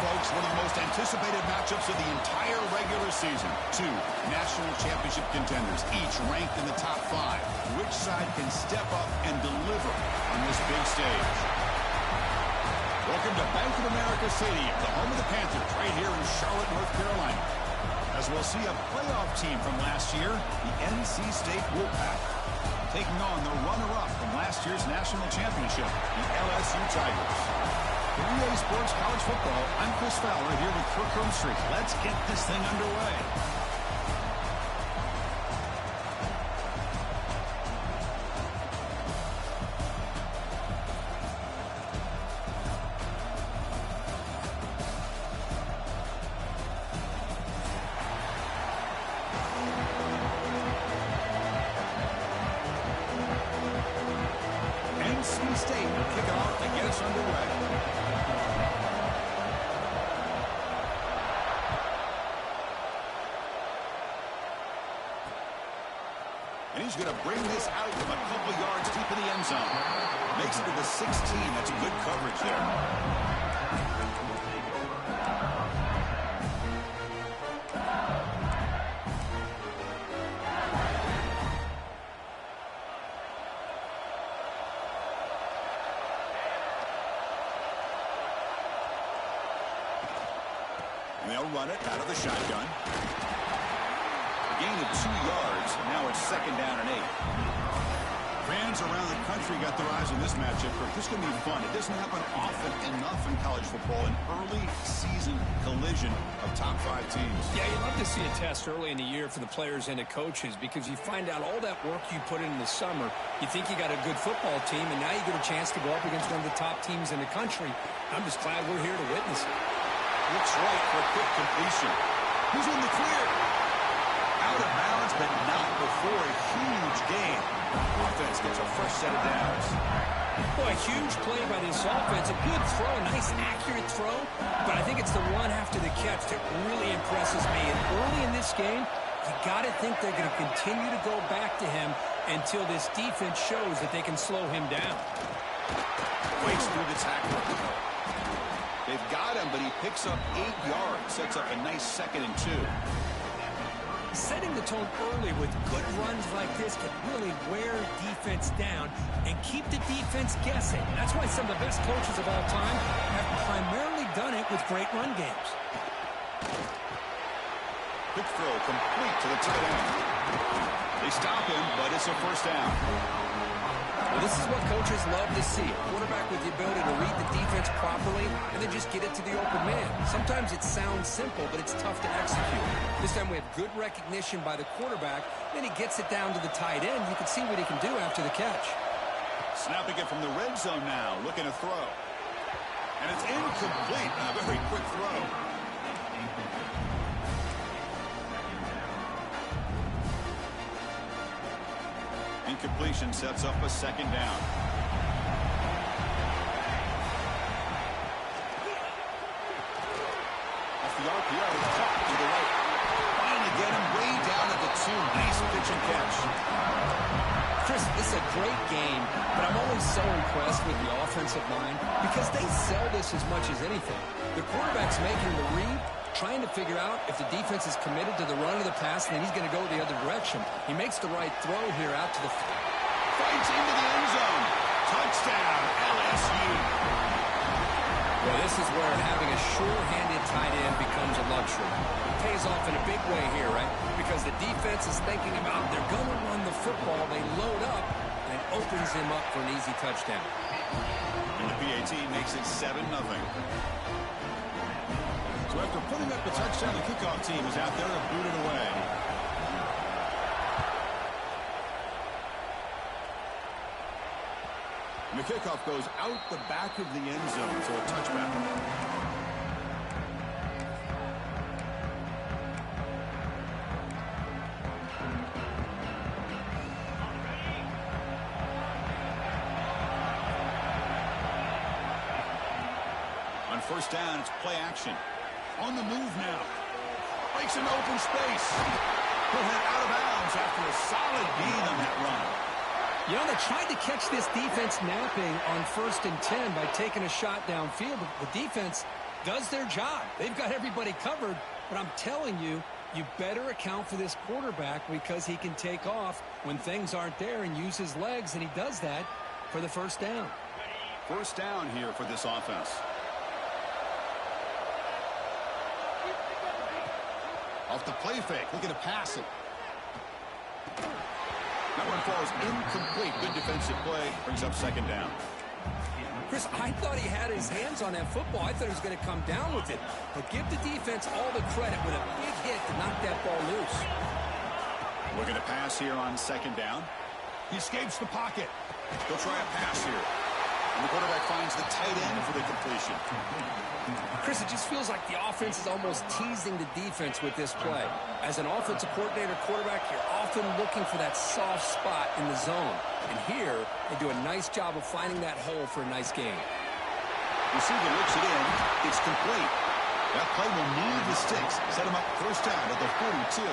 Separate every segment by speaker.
Speaker 1: folks, one of the most anticipated matchups of the entire regular season. Two national championship contenders, each ranked in the top 5. Which side can step up and deliver on this big stage? Welcome to Bank of America Stadium, the home of the Panthers, right here in Charlotte, North Carolina. As we'll see a playoff team from last year, the NC State Wolfpack, taking on the runner-up from last year's national championship, the LSU Tigers. For EA Sports College Football, I'm Chris Fowler here with Kirk Herbstreit. Let's get this thing underway. NC State will kick it off to get us underway. And he's going to bring this out from a couple yards deep in the end zone. Makes it to the 16. That's good coverage there. And they'll run it out of the shotgun. A gain of 2 yards. Now it's 2nd down and 8. Fans around the country got their eyes on this matchup. This is going to be fun. It doesn't happen often enough in college football. An early season collision of top 5 teams.
Speaker 2: Yeah, you'd love to see a test early in the year for the players and the coaches because you find out all that work you put in the summer. You think you got a good football team, and now you get a chance to go up against one of the top teams in the country. I'm just glad we're here to witness it.
Speaker 1: Looks right for a quick completion. Who's in the clear? Out of bounds, but not before a huge gain. Offense gets a fresh set of downs.
Speaker 2: Boy, a huge play by this offense. A good throw, a nice accurate throw. But I think it's the one after the catch that really impresses me. And early in this game, you got to think they're going to continue to go back to him until this defense shows that they can slow him down.
Speaker 1: Waits through the tackle. They've got him, but he picks up 8 yards. Sets up a nice 2nd and 2.
Speaker 2: Setting the tone early with good runs like this can really wear defense down and keep the defense guessing. That's why some of the best coaches of all time have primarily done it with great run games.
Speaker 1: Quick throw complete to the tight end. They stop him, but it's a 1st down.
Speaker 2: Well, this is what coaches love to see. A quarterback with the ability to read the defense properly and then just get it to the open man. Sometimes it sounds simple, but it's tough to execute. This time we have good recognition by the quarterback. Then he gets it down to the tight end. You can see what he can do after the catch.
Speaker 1: Snapping it from the red zone now, looking to throw. And it's incomplete. A very quick throw. Incompletion sets up a 2nd down. Off the RPO, caught to the right. Finally get him way down at the 2. Nice pitch and catch.
Speaker 2: Chris, this is a great game, but I'm always so impressed with the offensive line because they sell this as much as anything. The quarterback's making the read, trying to figure out if the defense is committed to the run or the pass, and then he's going to go the other direction. He makes the right throw here out to the...
Speaker 1: Fights into the end zone. Touchdown, LSU.
Speaker 2: Well, this is where having a sure-handed tight end becomes a luxury. It pays off in a big way here, right? Because the defense is thinking about they're going to run the football. They load up, and it opens him up for an easy touchdown.
Speaker 1: And the PAT makes it 7-0. So after putting up the touchdown, the kickoff team is out there to boot it away. And the kickoff goes out the back of the end zone, so a touchback. On 1st down, it's play action. On the move now. Breaks into open space. He'll head out of bounds after a solid gain on that run.
Speaker 2: You know, they tried to catch this defense napping on 1st and 10 by taking a shot downfield. But the defense, does their job. They've got everybody covered, but I'm telling you, you better account for this quarterback because he can take off when things aren't there and use his legs, and he does that for the first down.
Speaker 1: First down here for this offense. Off the play fake, looking to pass it. That one falls incomplete. Good defensive play, brings up second down.
Speaker 2: Chris, I thought he had his hands on that football. I thought he was going to come down with it. But give the defense all the credit with a big hit to knock that ball loose.
Speaker 1: Looking to pass here on second down. He escapes the pocket. He'll try a pass here. And the quarterback finds the tight end for the completion.
Speaker 2: Chris, it just feels like the offense is almost teasing the defense with this play. As an offensive coordinator quarterback, you're often looking for that soft spot in the zone. And here, they do a nice job of finding that hole for a nice game.
Speaker 1: Receiver looks it in. It's complete. That play will move the sticks. Set him up first down at the 42.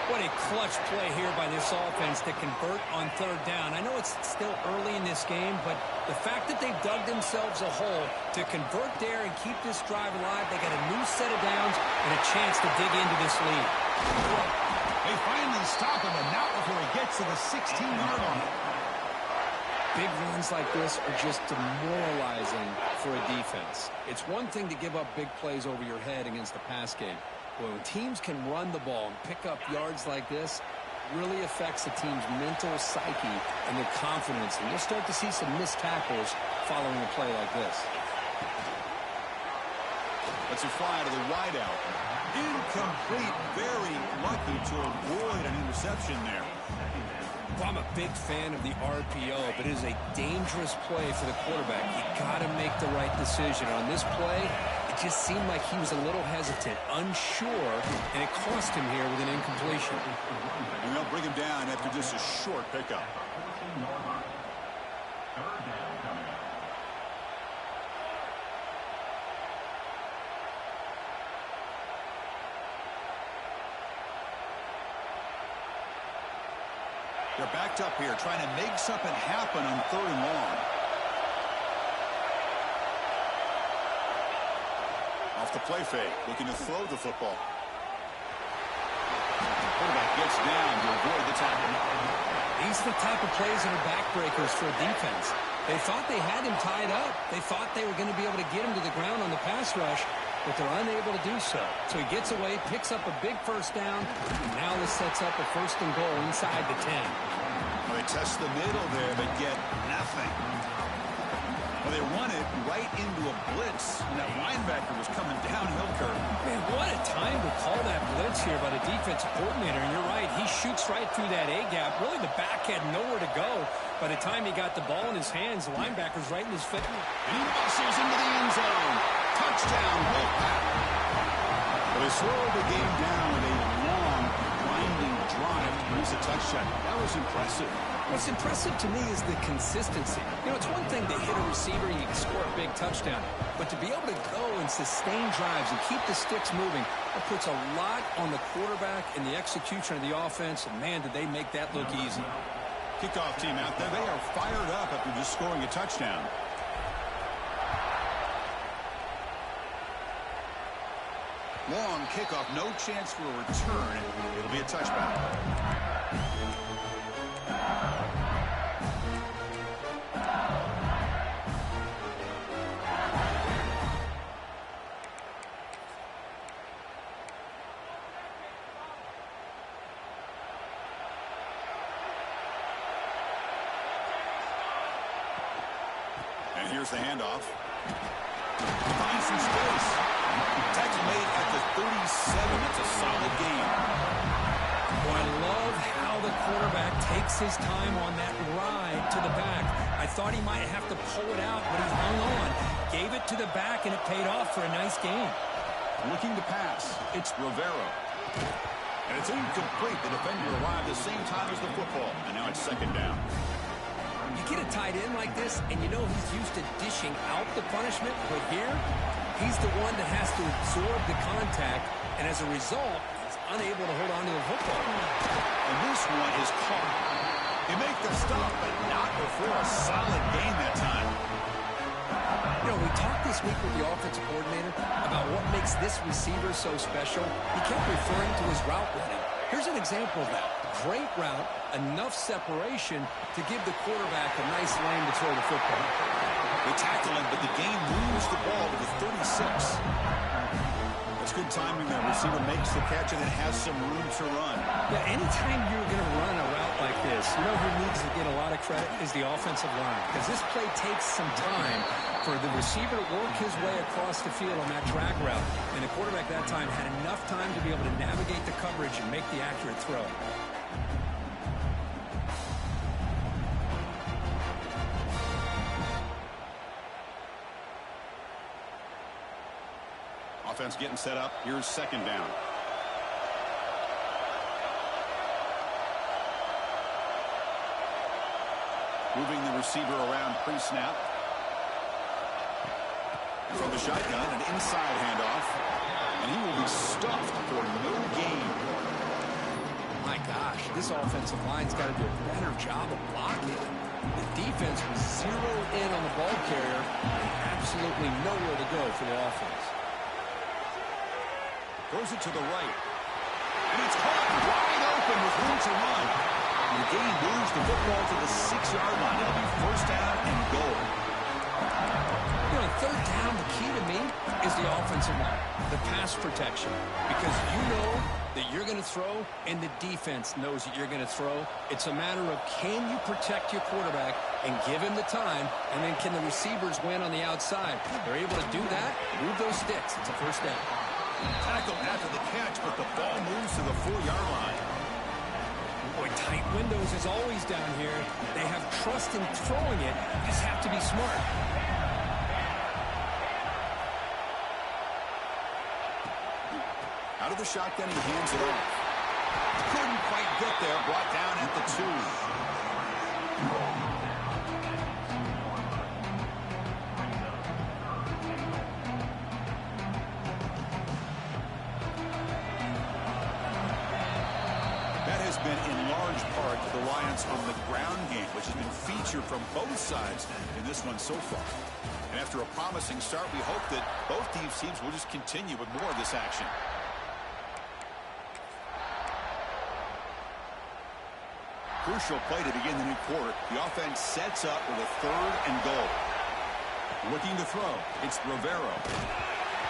Speaker 2: What a clutch play here by this offense to convert on third down. I know it's still early in this game, but the fact that they've dug themselves a hole to convert there and keep this drive alive, they got a new set of downs and a chance to dig into this lead.
Speaker 1: They finally stop him, and not before he gets to the 16-yard line.
Speaker 2: Big runs like this are just demoralizing for a defense. It's one thing to give up big plays over your head against the pass game. Well, when teams can run the ball and pick up yards like this, it really affects the team's mental psyche and their confidence. And you'll start to see some missed tackles following a play like this.
Speaker 1: Let's a fly to the wideout. Incomplete. Very lucky to avoid an interception there.
Speaker 2: Well, I'm a big fan of the RPO, but it is a dangerous play for the quarterback. You got to make the right decision. On this play, it just seemed like he was a little hesitant, unsure, and it cost him here with an incompletion.
Speaker 1: And they'll bring him down after just a short pickup. They're backed up here, trying to make something happen on third and long. Off the play fake, looking to throw the football. The quarterback gets down to avoid the tackle.
Speaker 2: These are the type of plays that are backbreakers for a defense. They thought they had him tied up. They thought they were going to be able to get him to the ground on the pass rush, but they're unable to do so. So he gets away, picks up a big first down, and now this sets up a first and goal inside the 10.
Speaker 1: Well, they test the middle there, but get nothing. Well, they run it right into a blitz, and that linebacker was coming downhill curve.
Speaker 2: Man, what a time to call that blitz here by the defensive coordinator. And you're right, he shoots right through that A-gap. Really, the back had nowhere to go. By the time he got the ball in his hands, the linebacker's right in his face.
Speaker 1: And he muscles into the end zone. Touchdown, Wolfpack. But they slowed the game down with a long, winding drive to produce a touchdown. That was impressive.
Speaker 2: What's impressive to me is the consistency. You know, it's one thing to hit a receiver and you can score a big touchdown, but to be able to go and sustain drives and keep the sticks moving, that puts a lot on the quarterback and the execution of the offense, and man, did they make that look easy.
Speaker 1: Kickoff team out there, they are fired up after just scoring a touchdown. Long kickoff, no chance for a return. It'll be a touchback. And here's the handoff. Finds some space. Tackle made at the 37. It's a solid game.
Speaker 2: Oh, I love how the quarterback takes his time on that ride to the back. I thought he might have to pull it out, but he hung on. Gave it to the back, and it paid off for a nice game.
Speaker 1: Looking to pass. It's Rivera. And it's incomplete. The defender arrived the same time as the football. And now it's second down.
Speaker 2: You get a tight end like this, and you know he's used to dishing out the punishment, but here, he's the one that has to absorb the contact, and as a result, he's unable to hold on to the football.
Speaker 1: And this one is caught. They make the stop, but not before a solid gain that time.
Speaker 2: You know, we talked this week with the offensive coordinator. makes this receiver so special? He kept referring to his route running. Here's an example of that. Great route, enough separation to give the quarterback a nice lane to throw the football.
Speaker 1: They tackle him, but the game moves the ball to the 36. That's good timing there. Receiver makes the catch and it has some room to run.
Speaker 2: Yeah, anytime you're going to run a route like this, you know who needs to get a lot of credit is the offensive line. Because this play takes some time for the receiver to work his way across the field on that drag route. And the quarterback that time had enough time to be able to navigate the coverage and make the accurate throw.
Speaker 1: Offense getting set up. Here's second down. Moving the receiver around pre-snap. From the shotgun, an inside handoff. And he will be stuffed for no gain.
Speaker 2: My gosh, this offensive line's got to do a better job of blocking. The defense was zeroed in on the ball carrier and absolutely nowhere to go for the offense.
Speaker 1: Throws it to the right. And it's caught wide open with room to run. And the game moves the football to the 6-yard line. It'll be first down and goal.
Speaker 2: You know, third down, the key to me is the offensive line, the pass protection. Because you know that you're going to throw and the defense knows that you're going to throw. It's a matter of can you protect your quarterback and give him the time, and then can the receivers win on the outside? They're able to do that, move those sticks. It's a first down.
Speaker 1: Tackled after the catch, but the ball moves to the 4-yard line.
Speaker 2: Boy, tight windows as always down here. They have trust in throwing it. You just have to be smart.
Speaker 1: Out of the shotgun, he hands it off. Couldn't quite get there. Brought down at the 2. Been in large part the reliance on the ground game, which has been featured from both sides in this one so far. And after a promising start, we hope that both these teams will just continue with more of this action. Crucial play to begin the new quarter. The offense sets up with a 3rd and goal. Looking to throw. It's Rivero.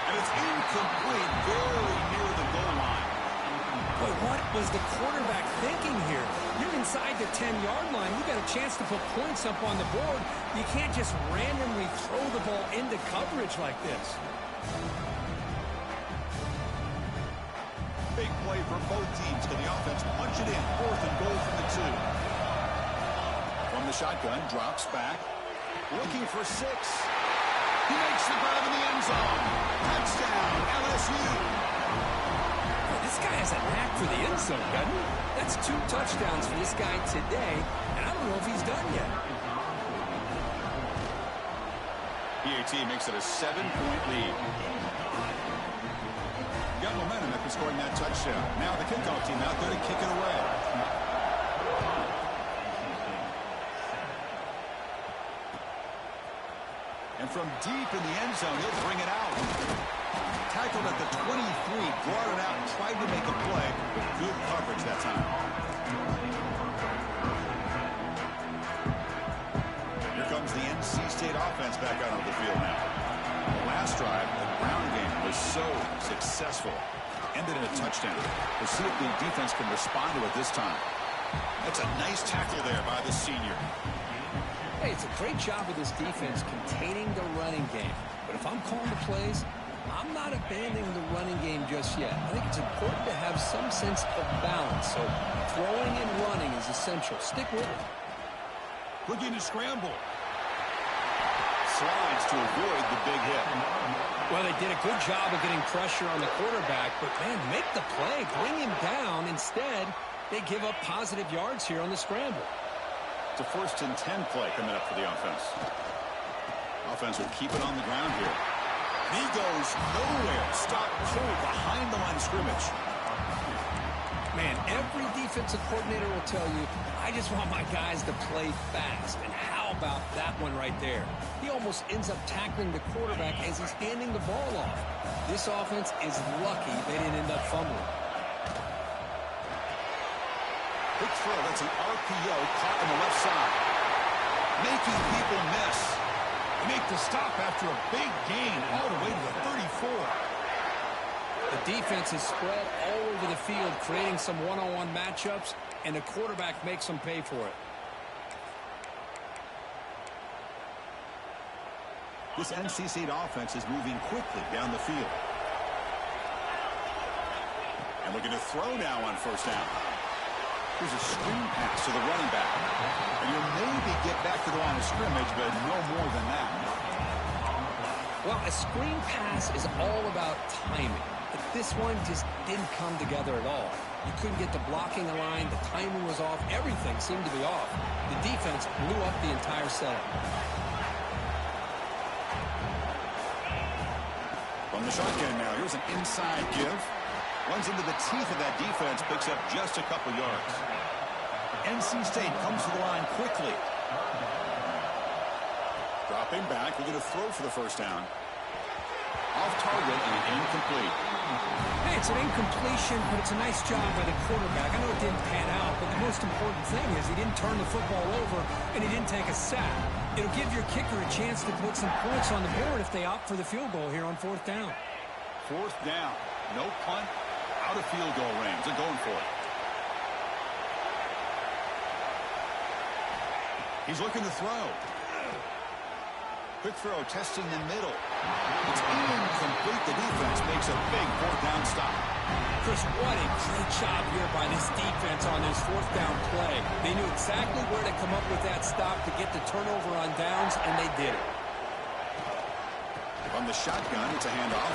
Speaker 1: And it's incomplete, very near the goal line.
Speaker 2: But what was the quarterback thinking here? You're inside the 10-yard line. You got a chance to put points up on the board. You can't just randomly throw the ball into coverage like this.
Speaker 1: Big play for both teams. Can the offense punch it in? 4th and goal from the 2. From the shotgun, drops back. Looking for 6. He makes the grab in the end zone. Touchdown, LSU.
Speaker 2: This guy has a knack for the end zone, doesn't he? That's 2 touchdowns for this guy today, and I don't know if he's done yet.
Speaker 1: PAT makes it a 7-point lead. Got momentum after scoring that touchdown. Now the kickoff team out there to kick it away. And from deep in the end zone, he'll bring it out. Tackled at the 23, brought it out, and tried to make a play with good coverage that time. Here comes the NC State offense back out on the field now. The last drive, the ground game was so successful. Ended in a touchdown. We'll see if the defense can respond to it this time. That's a nice tackle there by the senior.
Speaker 2: Hey, it's a great job of this defense containing the running game. But if I'm calling the plays, I'm not abandoning the running game just yet. I think it's important to have some sense of balance. So throwing and running is essential. Stick with it.
Speaker 1: Looking to scramble. Slides to avoid the big hit.
Speaker 2: Well, they did a good job of getting pressure on the quarterback, but, man, make the play. Bring him down. Instead, they give up positive yards here on the scramble.
Speaker 1: It's a 1st and 10 play coming up for the offense. Offense will keep it on the ground here. He goes nowhere. Stop cold behind the line of scrimmage.
Speaker 2: Man, every defensive coordinator will tell you, I just want my guys to play fast. And how about that one right there? He almost ends up tackling the quarterback as he's handing the ball off. This offense is lucky they didn't end up fumbling.
Speaker 1: Big throw. That's an RPO caught on the left side. Making people miss. They make the stop after a big gain all the way to the 34.
Speaker 2: The defense is spread all over the field, creating some one-on-one matchups, and the quarterback makes them pay for it.
Speaker 1: This NC State offense is moving quickly down the field. And looking to throw now on first down. Here's a screen pass to the running back. And you'll maybe get back to the line of scrimmage, but no more than that.
Speaker 2: Well, a screen pass is all about timing. But this one just didn't come together at all. You couldn't get the blocking line. The timing was off. Everything seemed to be off. The defense blew up the entire setup.
Speaker 1: From the shotgun now, here's an inside give. Runs into the teeth of that defense, picks up just a couple yards. NC State comes to the line quickly. Dropping back, we're going to throw for the first down. Off target and incomplete.
Speaker 2: Hey, it's an incompletion, but it's a nice job by the quarterback. I know it didn't pan out, but the most important thing is he didn't turn the football over and he didn't take a sack. It'll give your kicker a chance to put some points on the board if they opt for the field goal here on fourth down.
Speaker 1: Fourth down. No punt. Out of field goal range. They're going for it. He's looking to throw. Quick throw, testing the middle. It's incomplete. The defense makes a big fourth down stop.
Speaker 2: Chris, what a great job here by this defense on this fourth down play. They knew exactly where to come up with that stop to get the turnover on downs, and they did it.
Speaker 1: From the shotgun, it's a handoff.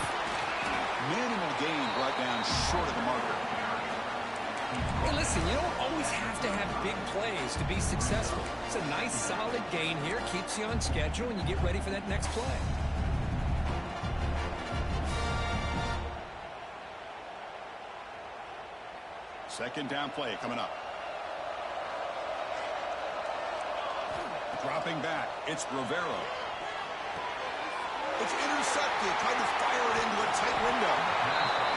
Speaker 1: Minimal gain brought down short of the marker.
Speaker 2: Hey, listen, you don't always have to have big plays to be successful. It's a nice, solid gain here. Keeps you on schedule, and you get ready for that next play.
Speaker 1: Second down play coming up. Dropping back, it's Rivero. It's intercepted, trying to fire it into a tight window.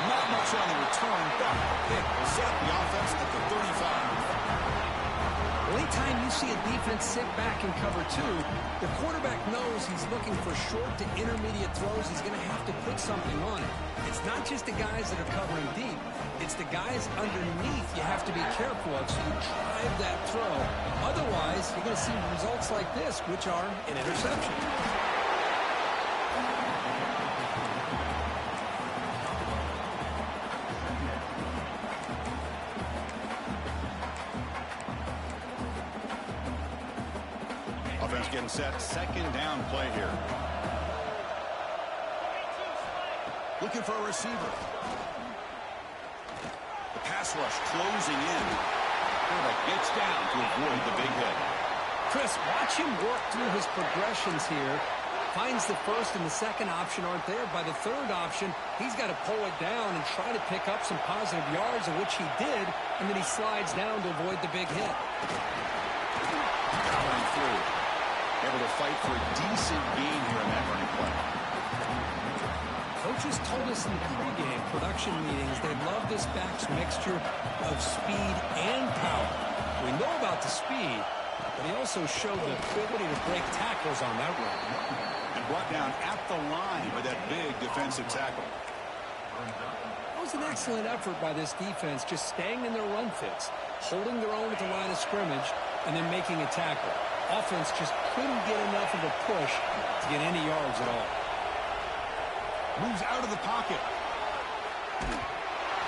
Speaker 1: Not much on the return, but it will set up the offense at the 35.
Speaker 2: Well, anytime you see a defense sit back and cover two, the quarterback knows he's looking for short to intermediate throws. He's going to have to put something on it. It's not just the guys that are covering deep. It's the guys underneath you have to be careful of, so you drive that throw. Otherwise, you're going to see results like this, which are an interception.
Speaker 1: Offense getting set. Second down play here. Looking for a receiver. The pass rush closing in. Quarterback gets down to avoid the big hit.
Speaker 2: Chris, watch him work through his progressions here. Finds the first and the second option aren't there. By the third option, he's got to pull it down and try to pick up some positive yards, of which he did, and then he slides down to avoid the big hit.
Speaker 1: Powering through. Able to fight for a decent gain here in that running play.
Speaker 2: Coaches told us in the pregame production meetings they love this back's mixture of speed and power. We know about the speed, but he also showed the ability to break tackles on that run.
Speaker 1: And brought down at the line by that big defensive tackle.
Speaker 2: That was an excellent effort by this defense, just staying in their run fits, holding their own at the line of scrimmage, and then making a tackle. Offense just couldn't get enough of a push to get any yards at all.
Speaker 1: Moves out of the pocket.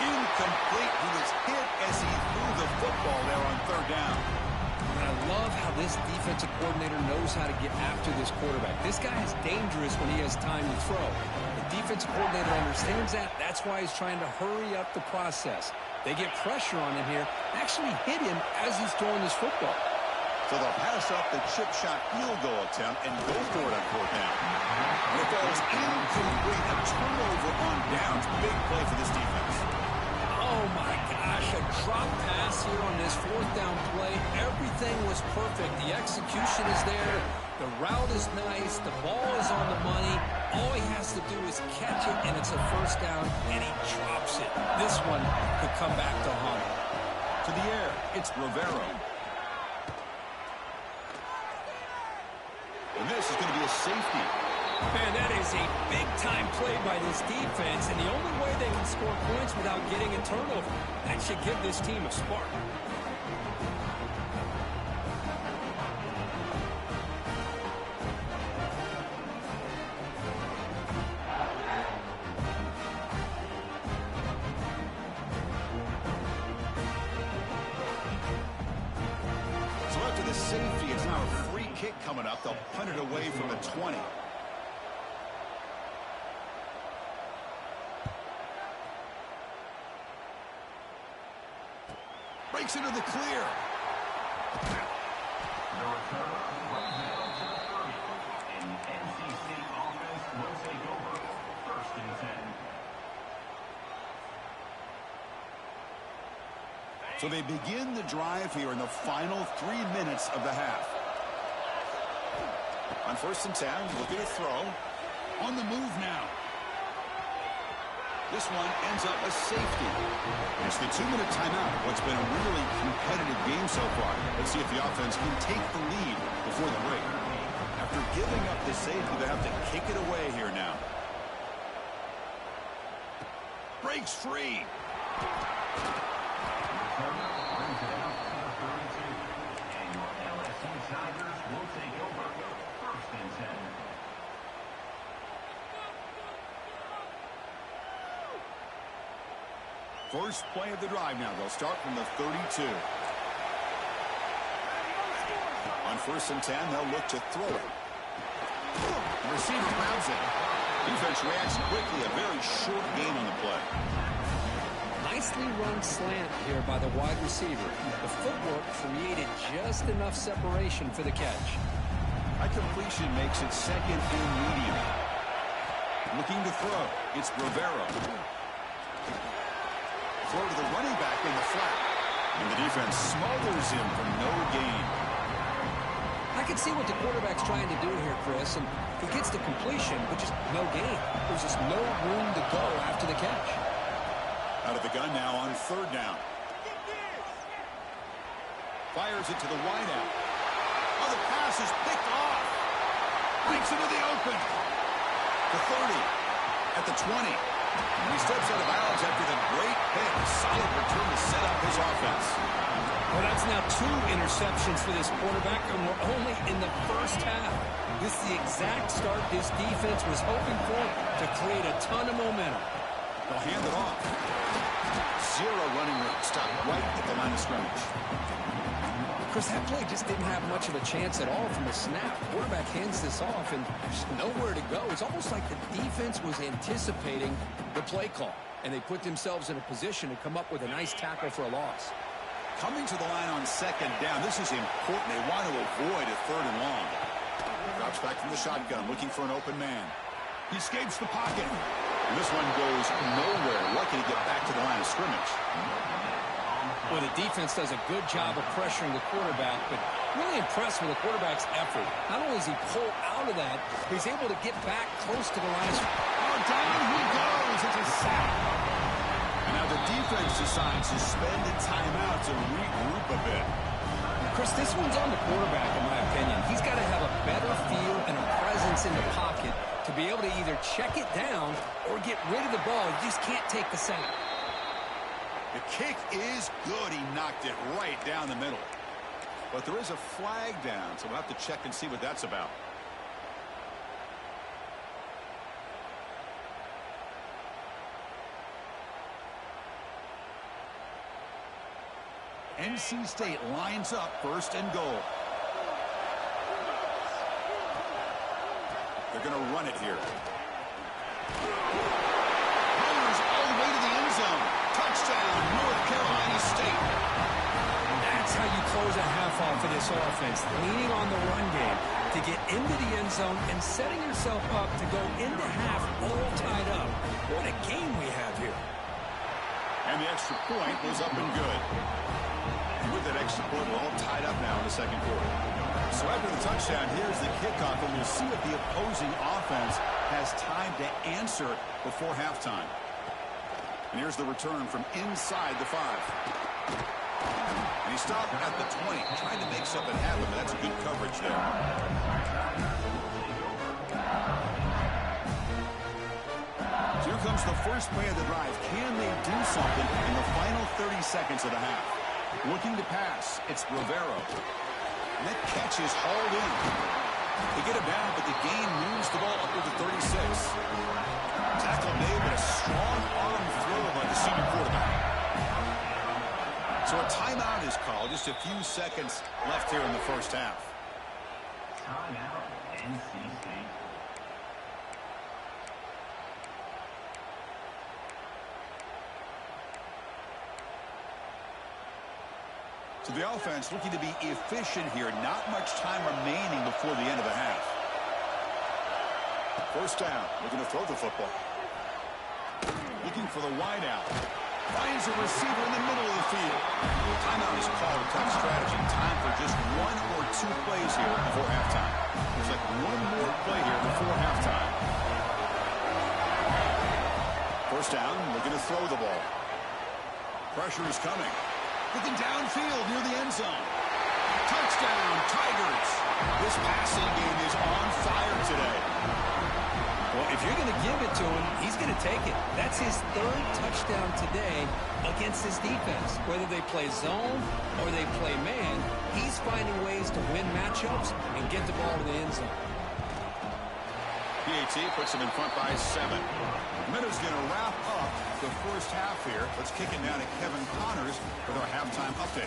Speaker 1: Incomplete. He was hit as he threw the football there on third down.
Speaker 2: And I love how this defensive coordinator knows how to get after this quarterback. This guy is dangerous when he has time to throw. The defensive coordinator understands that. That's why he's trying to hurry up the process. They get pressure on him here, actually hit him as he's throwing this football.
Speaker 1: So they'll pass up the chip shot field goal attempt and go for it on fourth down. And it falls incomplete. A turnover on downs. Big play for this defense.
Speaker 2: Oh, my gosh. A drop pass here on this fourth down play. Everything was perfect. The execution is there. The route is nice. The ball is on the money. All he has to do is catch it, and it's a first down, and he drops it. This one could come back to haunt him.
Speaker 1: To the air, it's Rivero. And this is going to be a safety.
Speaker 2: Man, that is a big-time play by this defense, and the only way they can score points without getting a turnover. That should give this team a spark.
Speaker 1: So after the safety, it's now a free kick coming up. They'll punt it away from the 20. Breaks into the clear.
Speaker 3: The returner runs it up to the 30. And NC State offense will take over 1st and 10.
Speaker 1: So they begin the drive here in the final 3 minutes of the half. On 1st and 10, looking to throw. On the move now. This one ends up a safety. It's the 2-minute timeout. What's been a really competitive game so far. Let's see if the offense can take the lead before the break. After giving up the safety, they have to kick it away here now. Breaks free.
Speaker 3: Returner brings it out to the 32. And your LSU Tigers will take over 1st and 10.
Speaker 1: First play of the drive now. They'll start from the 32. On 1st and 10, they'll look to throw it. The receiver grabs it. Defense reacts quickly. A very short gain on the play.
Speaker 2: Nicely run slant here by the wide receiver. The footwork created just enough separation for the catch.
Speaker 1: A completion makes it 2nd and medium. Looking to throw. It's Rivero. Throw to the running back in the flat. And the defense smothers him for no gain.
Speaker 2: I can see what the quarterback's trying to do here, Chris, and he gets the completion, but just no gain. There's just no room to go after the catch.
Speaker 1: Out of the gun now on 3rd down. Fires it to the wideout. Oh, the pass is picked off. Breaks into the open. The 30. At the 20. And he steps out of bounds after the great pick. Solid return to set up his offense.
Speaker 2: Well, that's now 2 interceptions for this quarterback, and we're only in the first half. This is the exact start this defense was hoping for to create a ton of momentum.
Speaker 1: They'll hand it off. 0 running room. Stop right at the line of scrimmage.
Speaker 2: Chris, that play just didn't have much of a chance at all from the snap. The quarterback hands this off, and there's nowhere to go. It's almost like the defense was anticipating the play call, and they put themselves in a position to come up with a nice tackle for a loss.
Speaker 1: Coming to the line on 2nd down. This is important. They want to avoid a 3rd and long. Drops back from the shotgun, looking for an open man. He escapes the pocket. And this one goes nowhere. Lucky to get back to the line of scrimmage.
Speaker 2: Well, the defense does a good job of pressuring the quarterback, but really impressed with the quarterback's effort. Not only does he pull out of that, he's able to get back close to the line of scrimmage.
Speaker 1: Oh, down he goes. It's a sack. And now the defense decides to spend a timeout to regroup a bit.
Speaker 2: Chris, this one's on the quarterback, in my opinion. He's got to have a better feel and a presence in the pocket to be able to either check it down or get rid of the ball. You just can't take the sack.
Speaker 1: The kick is good. He knocked it right down the middle. But there is a flag down, so we'll have to check and see what that's about. NC State lines up 1st and goal. They're going to run it here. Runners all the way to the end zone. Touchdown, North Carolina State.
Speaker 2: And that's how you close a half off of this offense, leaning on the run game to get into the end zone and setting yourself up to go into half all tied up. What a game we have here.
Speaker 1: And the extra point was up and good. And with that extra point, we're all tied up now in the 2nd quarter. So after the touchdown, here's the kickoff, and we'll see if the opposing offense has time to answer before halftime. And here's the return from inside the 5. And he stopped at the 20, trying to make something happen, but that's good coverage there. So here comes the first play of the drive. Can they do something in the final 30 seconds of the half? Looking to pass, it's Rivero. And that catch is hauled in. They get him down, but the gain moves the ball upward to 36. Tackle made, but a strong arm throw by the senior quarterback. So a timeout is called. Just a few seconds left here in the first half.
Speaker 3: Timeout, NC State.
Speaker 1: So the offense looking to be efficient here. Not much time remaining before the end of the half. First down. Looking to throw the football. Looking for the wide out. Finds a receiver in the middle of the field. Timeout is called. A tough strategy. Time for just 1 or 2 plays here before halftime. There's like one more play here before halftime. First down. Looking to throw the ball. Pressure is coming. Looking downfield near the end zone. Touchdown, Tigers. This passing game is on fire today.
Speaker 2: Well, if you're going to give it to him, he's going to take it. That's his 3rd touchdown today against this defense. Whether they play zone or they play man, he's finding ways to win matchups and get the ball to the end zone.
Speaker 1: PAT puts him in front by 7. Minnows going to wrap up the first half here. Let's kick it down to Kevin Connors with our halftime update.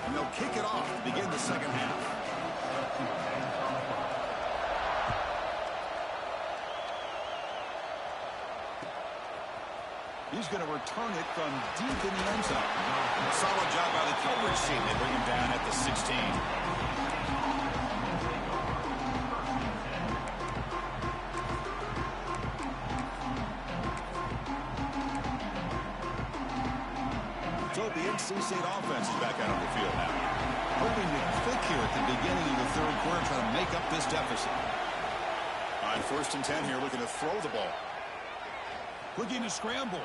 Speaker 1: And they'll kick it off to begin the second half. He's going to return it from deep in the end zone. A solid job by the coverage team. They bring him down at the 16. The NC State offense is back out on the field now. Hoping to click here at the beginning of the 3rd quarter, trying to make up this deficit. On 1st and 10 here, looking to throw the ball. Looking to scramble.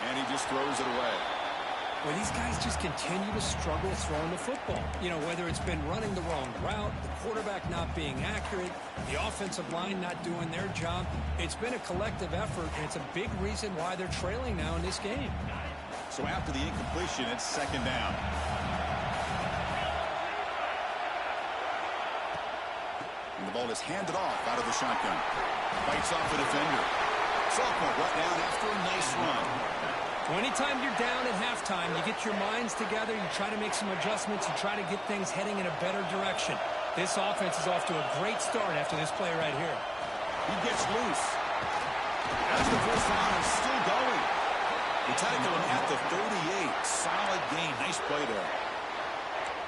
Speaker 1: And he just throws it away.
Speaker 2: Well, these guys just continue to struggle throwing the football. You know, whether it's been running the wrong route, the quarterback not being accurate, the offensive line not doing their job. It's been a collective effort, and it's a big reason why they're trailing now in this game.
Speaker 1: So after the incompletion, it's 2nd down. And the ball is handed off out of the shotgun. Bites off the defender. Sophomore brought down after a nice run.
Speaker 2: Well, anytime you're down at halftime, you get your minds together, you try to make some adjustments, you try to get things heading in a better direction. This offense is off to a great start after this play right here.
Speaker 1: He gets loose. As the first round is still going. They tackle him at the 38. Solid gain. Nice play there.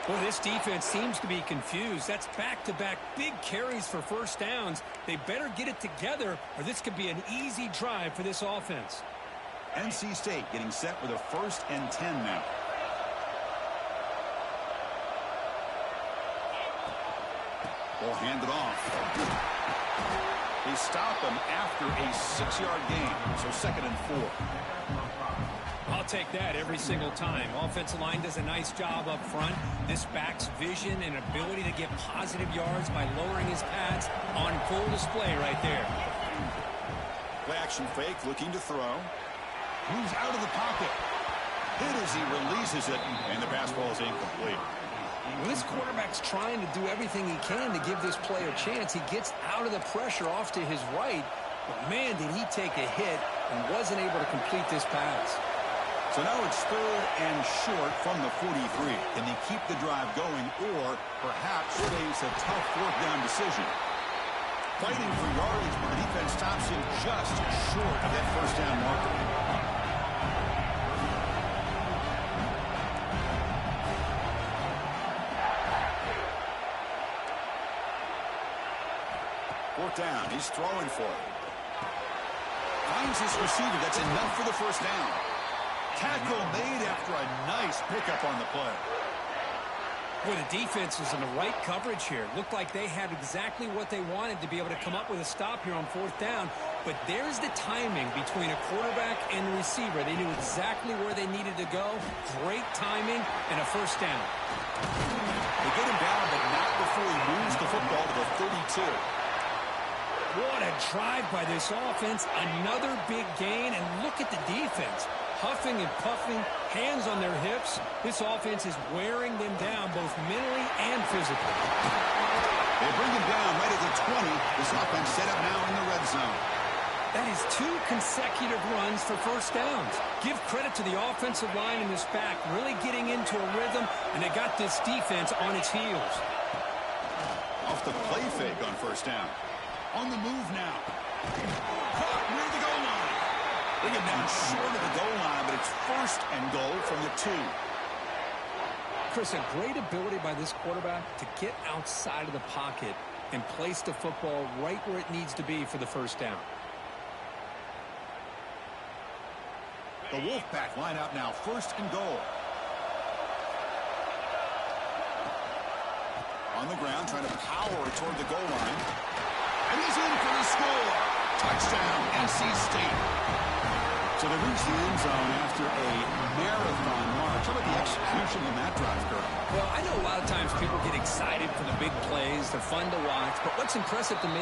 Speaker 2: Well, this defense seems to be confused. That's back-to-back big carries for first downs. They better get it together, or this could be an easy drive for this offense.
Speaker 1: NC State getting set with a 1st and 10 now. Ball handed off. They stop him after a 6-yard gain, so 2nd and 4.
Speaker 2: I'll take that every single time. Offensive line does a nice job up front. This back's vision and ability to get positive yards by lowering his pads on full display right there.
Speaker 1: Play action fake, looking to throw. Moves out of the pocket. Hit as he releases it, and the pass ball is incomplete.
Speaker 2: Well, this quarterback's trying to do everything he can to give this play a chance. He gets out of the pressure off to his right, but man, did he take a hit and wasn't able to complete this pass.
Speaker 1: So now it's 3rd and short from the 43. Can they keep the drive going or perhaps face a tough 4th down decision? Fighting for yardage, but the defense stops him just short of that 1st down marker. Down. He's throwing for it. Finds his receiver. That's enough for the 1st down. Tackle made after a nice pickup on the play.
Speaker 2: Well, the defense was in the right coverage here. Looked like they had exactly what they wanted to be able to come up with a stop here on 4th down. But there's the timing between a quarterback and the receiver. They knew exactly where they needed to go. Great timing and a 1st down.
Speaker 1: They get him down, but not before he moves the football to the 32.
Speaker 2: What a drive by this offense. Another big gain, and look at the defense. Huffing and puffing, hands on their hips. This offense is wearing them down both mentally and physically.
Speaker 1: They bring him down right at the 20. This offense set up now in the red zone.
Speaker 2: That is 2 consecutive runs for 1st downs. Give credit to the offensive line in this back, really getting into a rhythm, and they got this defense on its heels.
Speaker 1: Off the play fake on 1st down. On the move now. Caught near the goal line. Bring him down short of the goal line, but it's 1st and goal from the 2.
Speaker 2: Chris, a great ability by this quarterback to get outside of the pocket and place the football right where it needs to be for the 1st down.
Speaker 1: The Wolfpack line out now, 1st and goal. On the ground, trying to power toward the goal line. And he's in for the score. Touchdown, NC State. So they reach the end zone after a marathon march. How about the execution in that drive, Kirk?
Speaker 2: Well, I know a lot of times people get excited for the big plays. They're fun to watch. But what's impressive to me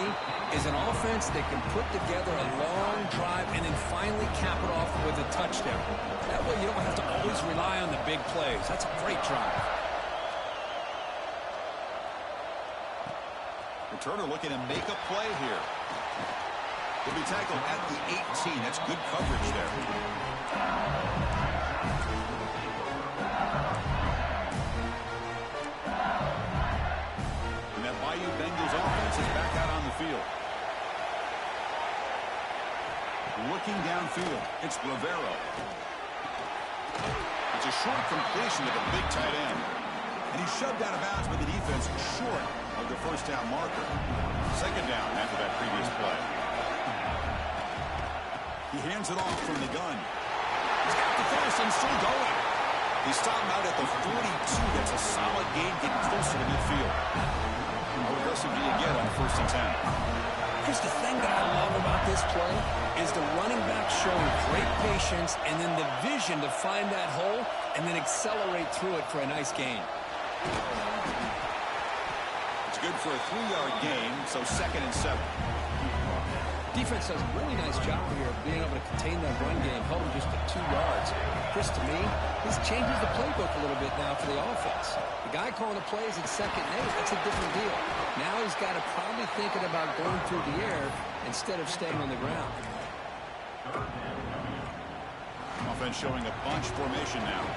Speaker 2: is an offense that can put together a long drive and then finally cap it off with a touchdown. That way you don't have to always rely on the big plays. That's a great drive.
Speaker 1: Returner looking to make a play here. He'll be tackled at the 18. That's good coverage there. And that Bayou Bengals offense is back out on the field. Looking downfield, it's Rivero. It's a short completion to the big tight end. And he's shoved out of bounds by the defense short of the 1st down marker. 2nd down after that previous play. He hands it off from the gun. He's got the 1st and still going. He's stopped out at the 42. That's a solid gain, getting closer to midfield. How aggressive do you get on 1st and 10?
Speaker 2: Chris, the thing that I love about this play is the running back showing great patience and then the vision to find that hole and then accelerate through it for a nice gain.
Speaker 1: It's good for a 3-yard gain, so 2nd and 7.
Speaker 2: Defense does a really nice job here of being able to contain that run game, held him just to 2 yards. Chris, to me, this changes the playbook a little bit now for the offense. The guy calling the plays at 2nd and 8, that's a different deal. Now he's got to probably thinking about going through the air instead of staying on the ground.
Speaker 1: Offense showing a bunch formation now.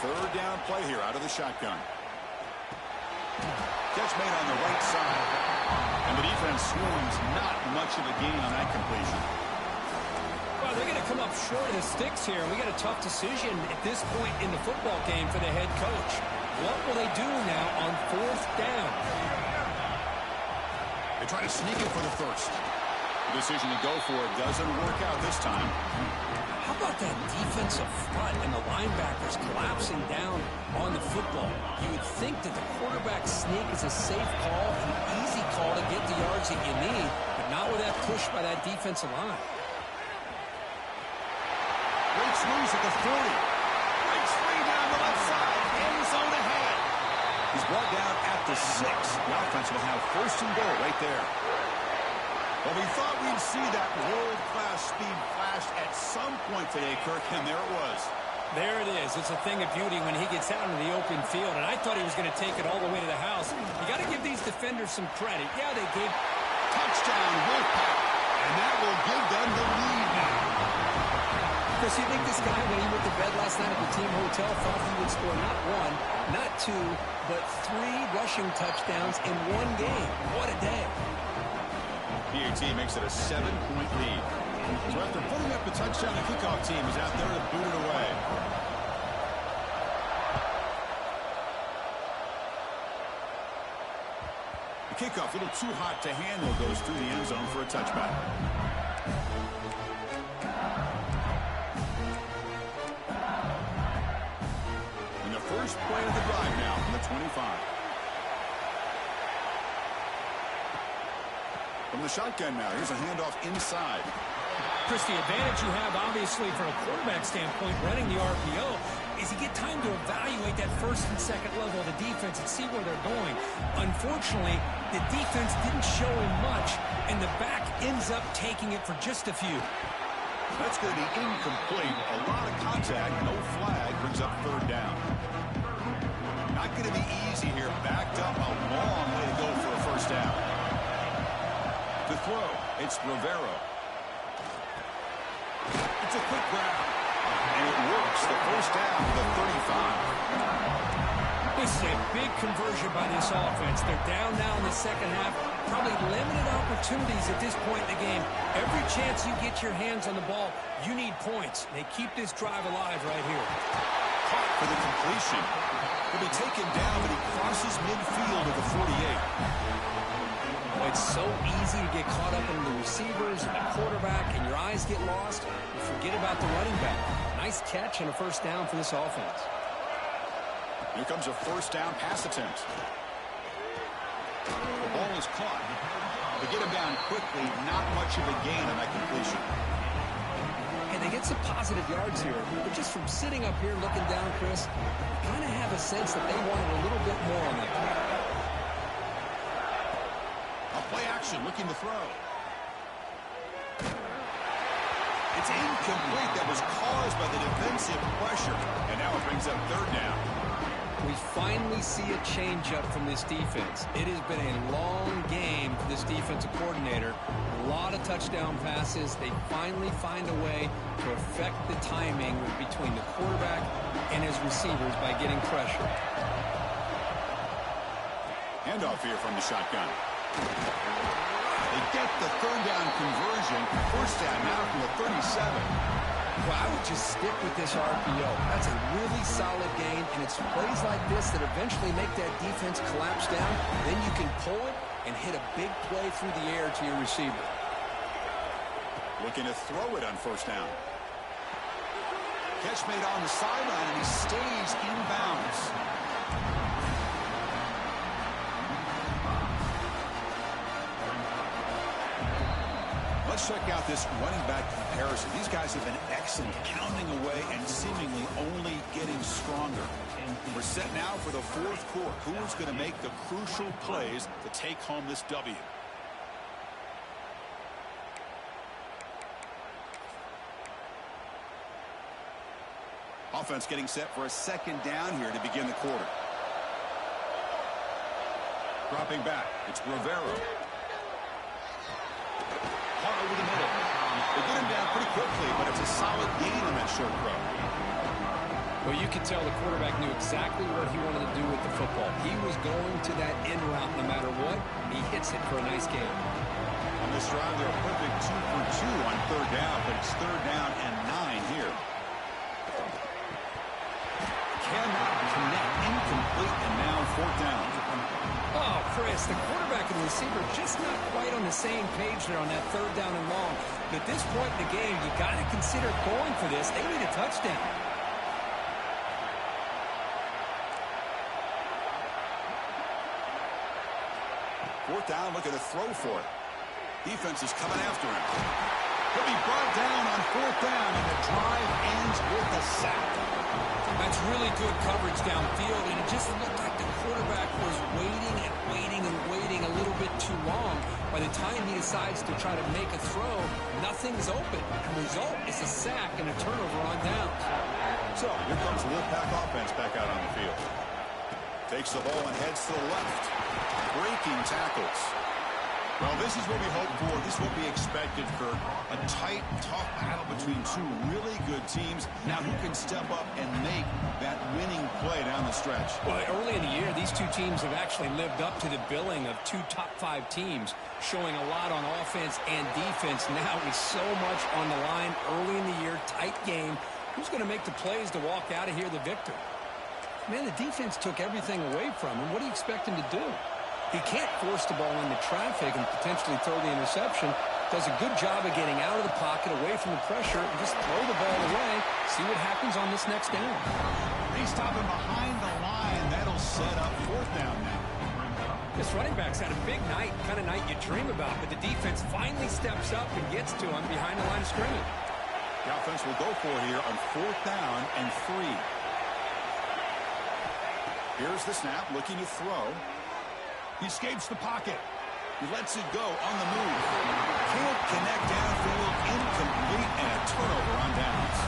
Speaker 1: 3rd down play here out of the shotgun. Catch made on the right side. And the defense swarms not much of a gain on that completion.
Speaker 2: Well, they're going to come up short of the sticks here. We got a tough decision at this point in the football game for the head coach. What will they do now on 4th down?
Speaker 1: They try to sneak it for the 1st. The decision to go for it doesn't work out this time.
Speaker 2: How about that defensive front and the linebackers collapsing down on the football? You would think that the quarterback sneak is a safe call, an easy call to get the yards that you need, but not with that push by that defensive line.
Speaker 1: Breaks loose at the 40. Breaks free down the left side. End zone ahead. He's brought down at the 6. The offense will have 1st and goal right there. Well, we thought we'd see that world-class speed flash at some point today, Kirk, and there it was.
Speaker 2: There it is. It's a thing of beauty when he gets out into the open field, and I thought he was going to take it all the way to the house. You got to give these defenders some credit. Yeah, they gave
Speaker 1: touchdown Wolfpack, and that will give them the lead now.
Speaker 2: Chris, you think this guy, when he went to bed last night at the team hotel, thought he would score not 1, not 2, but 3 rushing touchdowns in 1 game? What a day.
Speaker 1: PAT makes it a 7-point lead. So after putting up the touchdown, the kickoff team is out there to boot it away. The kickoff, a little too hot to handle, goes through the end zone for a touchback. First play of the drive now from the 25. From the shotgun now, here's a handoff inside.
Speaker 4: Chris, the advantage you have, obviously, from a quarterback standpoint, running the RPO, is you get time to evaluate that first and second level of the defense and see where they're going. Unfortunately, the defense didn't show him much, and the back ends up taking it for just a few.
Speaker 1: That's going to be incomplete. A lot of contact, no flag, brings up third down. Not going to be easy here. Backed up, a long way to go for a first down. To throw, it's Rivera. It's a quick grab, and it works. The first down to the 35.
Speaker 4: This is a big conversion by this offense. They're down now in the second half. Probably limited opportunities at this point in the game. Every chance you get your hands on the ball, you need points. They keep this drive alive right here.
Speaker 1: Caught for the completion. He'll be taken down, but he crosses midfield at the 48.
Speaker 2: It's so easy to get caught up in the receivers and the quarterback, and your eyes get lost. You forget about the running back. Nice catch and a first down for this offense.
Speaker 1: Here comes a first down pass attempt. The ball is caught. They get him down quickly. Not much of a gain on that completion.
Speaker 2: And they get some positive yards here. But just from sitting up here looking down, Chris, you kind of have a sense that they wanted a little bit more on that play.
Speaker 1: Play action, looking to throw. It's incomplete. That was caused by the defensive pressure. And now it brings up third down.
Speaker 2: We finally see a change-up from this defense. It has been a long game for this defensive coordinator. A lot of touchdown passes. They finally find a way to affect the timing between the quarterback and his receivers by getting pressure.
Speaker 1: Handoff here from the shotgun. They get the third down conversion. First down now from the 37.
Speaker 2: Well, I would just stick with this RPO. That's a really solid game, and it's plays like this that eventually make that defense collapse down. Then you can pull it and hit a big play through the air to your receiver.
Speaker 1: Looking to throw it on first down. Catch made on the sideline, and he stays in bounds. Let's check out this running back comparison. These guys have been excellent, pounding away and seemingly only getting stronger. We're set now for the fourth quarter. Who is going to make the crucial plays to take home this W? Offense getting set for a second down here to begin the quarter. Dropping back, it's Rivera. Caught over the middle. They get him down pretty quickly, but it's a solid gain on that short throw.
Speaker 2: Well, you could tell the quarterback knew exactly what he wanted to do with the football. He was going to that in route no matter what. He hits it for a nice gain.
Speaker 1: On this drive, they're a perfect 2 for 2 on third down, but it's third down and 9 here. Cannot connect, incomplete, and now fourth down.
Speaker 2: Oh, Chris, the quarterback and the receiver just not quite on the same page there on that third down and long. But at this point in the game, you got to consider going for this. They need a touchdown.
Speaker 1: Fourth down, looking to throw for it. Defense is coming after him. He'll be brought down on fourth down, and the drive ends with a sack.
Speaker 2: That's really good coverage downfield, and it just looked like the quarterback was waiting and waiting and waiting a little bit too long. By the time he decides to try to make a throw, nothing's open. The result is a sack and a turnover on downs.
Speaker 1: So here comes the Wolfpack offense back out on the field. Takes the ball and heads to the left. Breaking tackles. Well, this is what we hoped for. This is what we expected, Kirk. A tight, tough battle between two really good teams. Now, who can step up and make that winning play down the stretch?
Speaker 4: Well, early in the year, these two teams have actually lived up to the billing of two top-5 teams, showing a lot on offense and defense. Now with so much on the line early in the year, tight game. Who's going to make the plays to walk out of here the victor? Man, the defense took everything away from him. What do you expect him to do? He can't force the ball into traffic and potentially throw the interception. Does a good job of getting out of the pocket, away from the pressure, and just throw the ball away. See what happens on this next down.
Speaker 1: They stop him behind the line. set up fourth down now.
Speaker 4: This running back's had a big night, kind of night you dream about, but the defense finally steps up and gets to him behind the line of scrimmage.
Speaker 1: The offense will go for it here on fourth down and 3. Here's the snap, looking to throw. He escapes the pocket. He lets it go on the move. Can't connect downfield, incomplete, and a turnover on downs.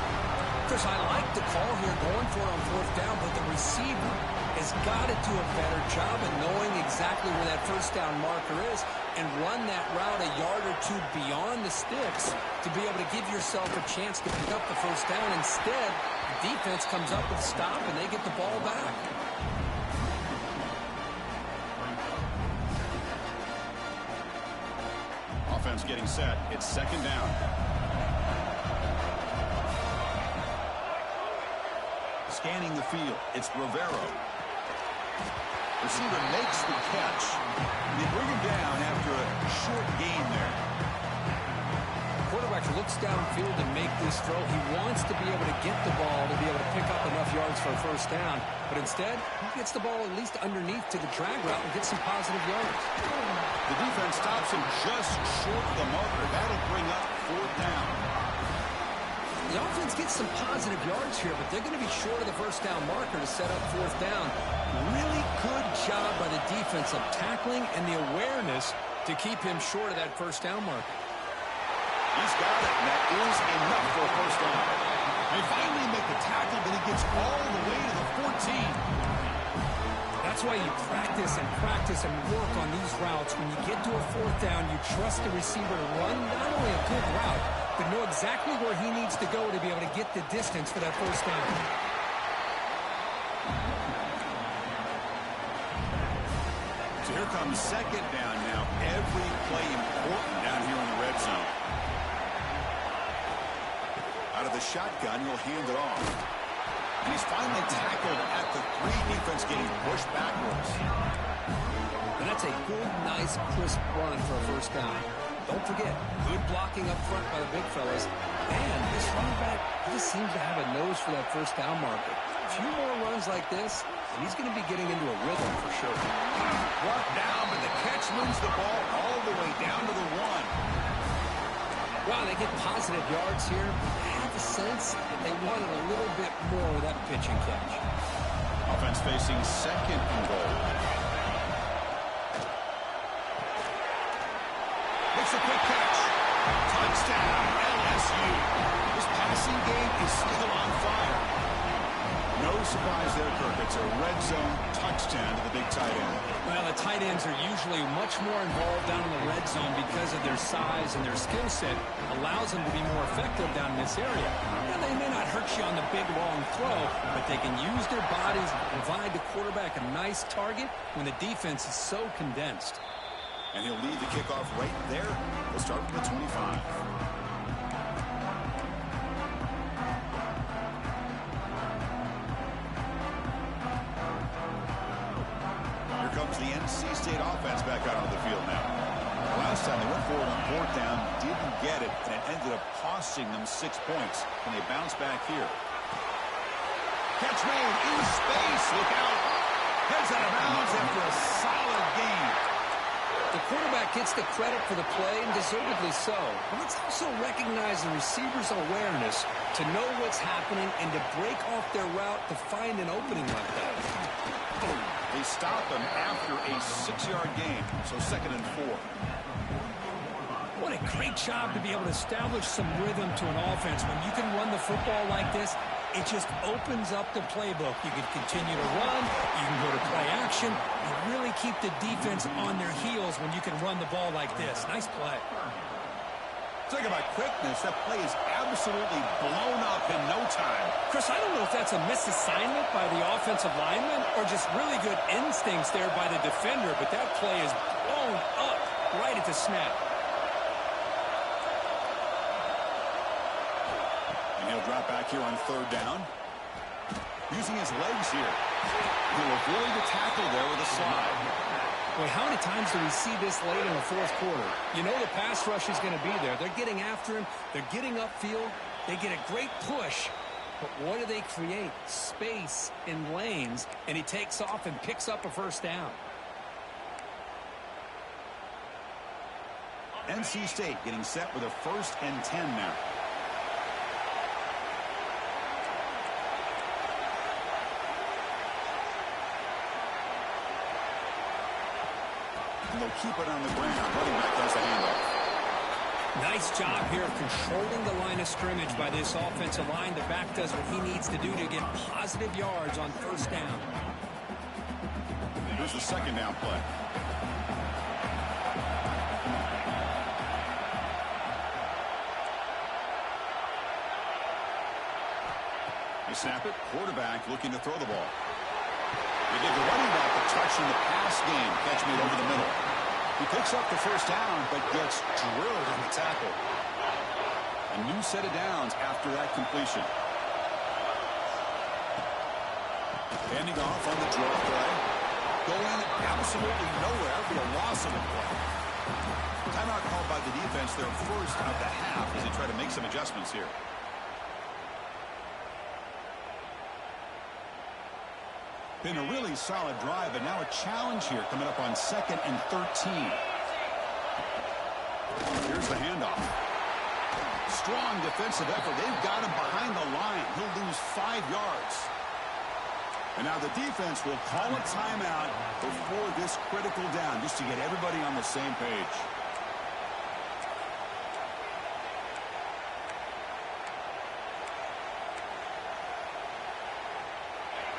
Speaker 2: Chris, I like the call here going for it on fourth down, but the receiver has got to do a better job of knowing exactly where that first down marker is and run that route a yard or two beyond the sticks to be able to give yourself a chance to pick up the first down. Instead, the defense comes up with a stop and they get the ball back.
Speaker 1: Offense getting set. It's second down. Scanning the field. It's Rivero. Receiver makes the catch. They bring him down after a short gain there.
Speaker 2: Quarterback looks downfield to make this throw. He wants to be able to get the ball to be able to pick up enough yards for a first down. But instead, he gets the ball at least underneath to the drag route and gets some positive yards.
Speaker 1: The defense stops him just short of the marker. That'll bring up fourth down.
Speaker 2: The offense gets some positive yards here, but they're going to be short of the first down marker to set up fourth down. Really good job by the defense of tackling and the awareness to keep him short of that first down marker.
Speaker 1: He's got it, and that is enough for a first down. They finally make the tackle, but he gets all the way to the 14.
Speaker 4: That's why you practice and work on these routes. When you get to a fourth down, you trust the receiver to run not only a good route, but know exactly where he needs to go to be able to get the distance for that first down.
Speaker 1: So here comes second down now. Every play important down here in the red zone. Out of the shotgun, he'll hand it off. And he's finally tackled at the 3. Defense getting pushed backwards.
Speaker 2: And that's a good, nice, crisp run for a first down. Don't forget, good blocking up front by the big fellas. And this running back just seems to have a nose for that first down marker. A few more runs like this, and he's going to be getting into a rhythm for sure.
Speaker 1: Brought down, but the catch moves the ball all the way down to the 1.
Speaker 2: Wow, they get positive yards here. I have the sense that they wanted a little bit more with that pitch and catch.
Speaker 1: Offense facing second and goal. Makes a quick catch. Touchdown, LSU. This passing game is still on fire. No surprise there, Kirk. It's a red zone touchdown to the big tight end.
Speaker 4: Well, the tight ends are usually much more involved down in the red zone because of their size and their skill set allows them to be more effective down in this area. Now, they may not hurt you on the big, long throw, but they can use their bodies to provide the quarterback a nice target when the defense is so condensed.
Speaker 1: And he'll lead the kickoff right there. We'll start from the 25. Here comes the NC State offense back out on the field now. Last time they went for it on fourth down, didn't get it, and it ended up costing them 6 points. And they bounce back here. Catch made in space. Look out. Heads out of bounds after a solid game.
Speaker 2: The quarterback gets the credit for the play, and deservedly so. But let's also recognize the receiver's awareness to know what's happening and to break off their route to find an opening like that.
Speaker 1: They stop him after a 6-yard gain, so second and 4.
Speaker 4: What a great job to be able to establish some rhythm to an offense. When you can run the football like this, it just opens up the playbook. You can continue to run. You can go to play action. You really keep the defense on their heels when you can run the ball like this. Nice play.
Speaker 1: Talk about quickness. That play is absolutely blown up in no time.
Speaker 4: Chris, I don't know if that's a misassignment by the offensive lineman or just really good instincts there by the defender, but that play is blown up right at the snap.
Speaker 1: And he'll drop back here on third down. Using his legs here. He'll avoid the tackle there with a slide.
Speaker 4: Boy, how many times do we see this late in the fourth quarter? You know the pass rush is going to be there. They're getting after him. They're getting upfield. They get a great push. But what do they create? Space in lanes, and he takes off and picks up a first down.
Speaker 1: NC State getting set with a 1st and 10 now. And they'll keep it on the ground. Running back does the handoff.
Speaker 4: Nice job here of controlling the line of scrimmage by this offensive line. The back does what he needs to do to get positive yards on first down.
Speaker 1: Here's the 2nd down play. They snap it. Quarterback looking to throw the ball. They give the running back a touch in the pass game. Catch made over the middle. He picks up the first down, but gets drilled on the tackle. A new set of downs after that completion. Handing off on the draw play. Going absolutely nowhere for a loss of a play. Timeout called by the defense, their first of the half, as they try to make some adjustments here. Been a really solid drive, but now a challenge here coming up on 2nd and 13. Here's the handoff. Strong defensive effort. They've got him behind the line. He'll lose 5 yards. And now the defense will call a timeout before this critical down, just to get everybody on the same page.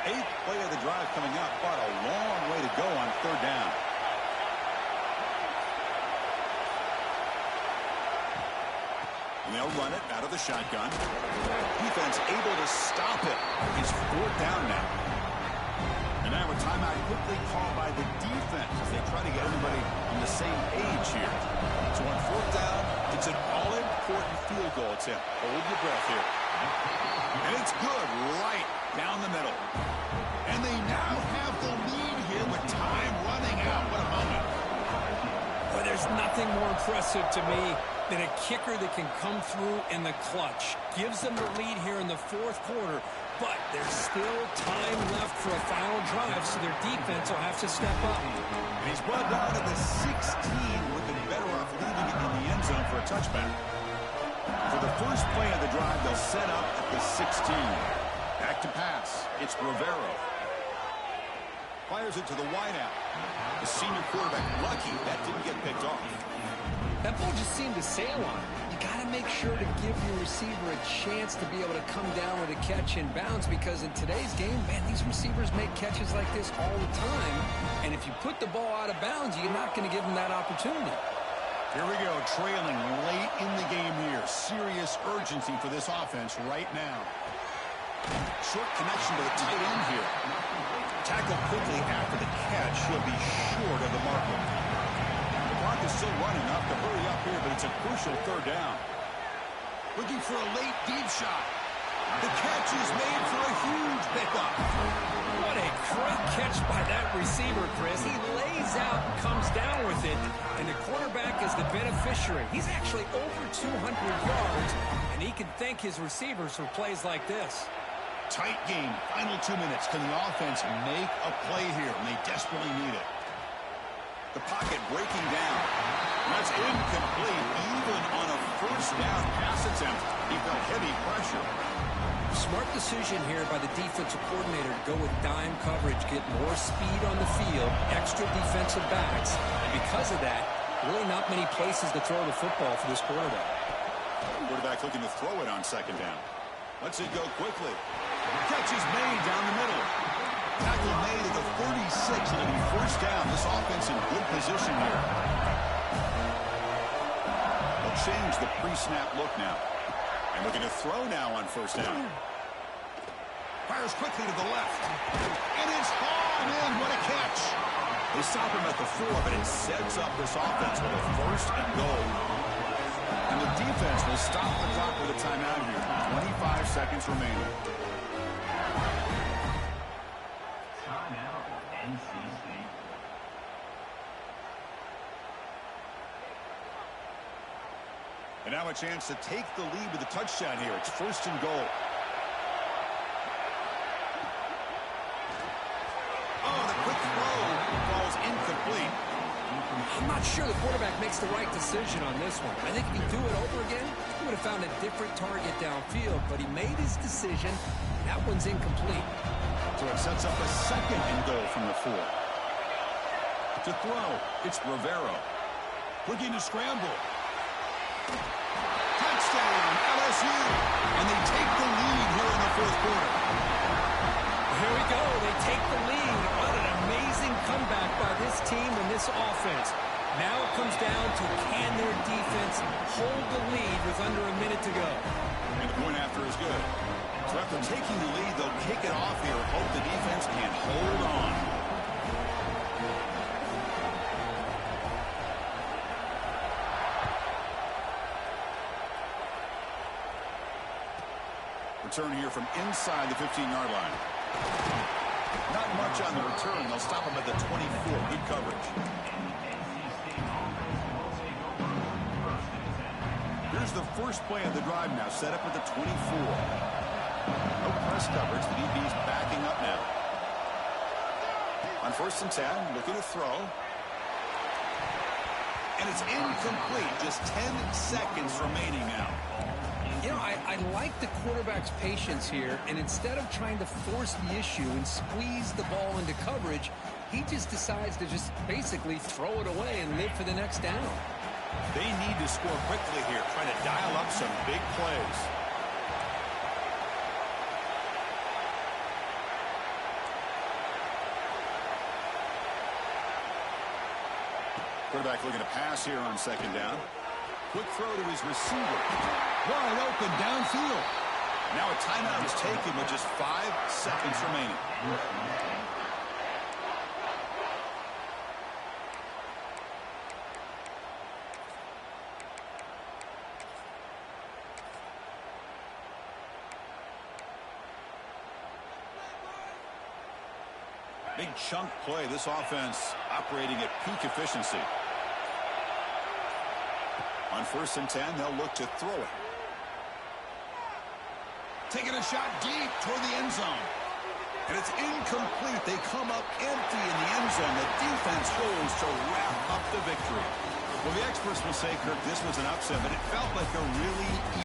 Speaker 1: Eighth play of the drive coming up, but a long way to go on 3rd down. And they'll run it out of the shotgun. Defense able to stop it. It's 4th down now. And now a timeout quickly called by the defense as they try to get everybody on the same page here. So on 4th down, it's an all-important field goal attempt. Hold your breath here. And it's good right down the middle. And they now have the lead here with time running out. What a moment.
Speaker 4: Well, there's nothing more impressive to me than a kicker that can come through in the clutch. Gives them the lead here in the 4th quarter, but there's still time left for a final drive, so their defense will have to step up.
Speaker 1: And he's brought down to the 16. Would have been better off leaving it in the end zone for a touchback. For the first play of the drive, they'll set up at the 16. Back to pass. It's Rivero. Fires it to the wideout. The senior quarterback, lucky that didn't get picked off.
Speaker 4: That ball just seemed to sail on him. You got to make sure to give your receiver a chance to be able to come down with a catch and bounce, because in today's game, man, these receivers make catches like this all the time. And if you put the ball out of bounds, you're not going to give them that opportunity.
Speaker 1: Here we go, trailing late in the game here. Serious urgency for this offense right now. Short connection to the tight end here. Tackled quickly after the catch. He'll be short of the marker. The clock is still running, enough to hurry up here, but it's a crucial 3rd down. Looking for a late deep shot. The catch is made for a huge pickup.
Speaker 4: What a great catch by that receiver, Chris. He lays out and comes down with it, and the quarterback is the beneficiary. He's actually over 200 yards, and he can thank his receivers for plays like this.
Speaker 1: Tight game. Final 2 minutes. Can the offense make a play here? And they desperately need it. The pocket breaking down. That's incomplete. Even on a 1st down pass attempt, he felt heavy pressure.
Speaker 4: Smart decision here by the defensive coordinator to go with dime coverage, get more speed on the field, extra defensive backs. And because of that, really not many places to throw the football for this quarterback.
Speaker 1: Quarterback looking to throw it on 2nd down. Lets it go quickly. Catch is made down the middle. Tackle made at the 36. It'll be 1st down. This offense in good position here. They'll change the pre-snap look now. And looking to throw now on 1st down. Fires quickly to the left. And it's hauled in. What a catch. They stop him at the 4, but it sets up this offense with a 1st and goal. And the defense will stop the clock with a timeout here. 25 seconds remaining.
Speaker 3: Timeout, NC State.
Speaker 1: And now a chance to take the lead with a touchdown here. It's 1st and goal.
Speaker 2: not sure the quarterback makes the right decision on this one. I think if he threw it over again, he would have found a different target downfield, but he made his decision. That one's incomplete.
Speaker 1: So it sets up a 2nd and goal from the 4. To throw, it's Rivero. Looking to scramble. Touchdown, LSU. And they take the lead here in the 4th quarter.
Speaker 2: Here we go. They take the lead. What an amazing comeback by this team and this offense. Now it comes down to can their defense hold the lead with under a minute to go.
Speaker 1: And the point after is good. So after taking the lead, they'll kick it off here. Hope the defense can hold on. Return here from inside the 15-yard line. Not much on the return. They'll stop him at the 24. Good coverage. Here's the first play of the drive now, set up at the 24. No press coverage. The DB's backing up now. On 1st and 10, looking to throw. And it's incomplete. Just 10 seconds remaining now.
Speaker 2: You know, I like the quarterback's patience here, and instead of trying to force the issue and squeeze the ball into coverage, he just decides to just basically throw it away and live for the next down.
Speaker 1: They need to score quickly here, trying to dial up some big plays. Quarterback looking to pass here on 2nd down. Quick throw to his receiver. Wide open downfield. Now a timeout is taken with just 5 seconds remaining. Big chunk play. This offense operating at peak efficiency. On 1st and 10, they'll look to throw it. Taking a shot deep toward the end zone. And it's incomplete. They come up empty in the end zone. The defense holds to wrap up the victory. Well, the experts will say, Kirk, this was an upset, but it felt like a really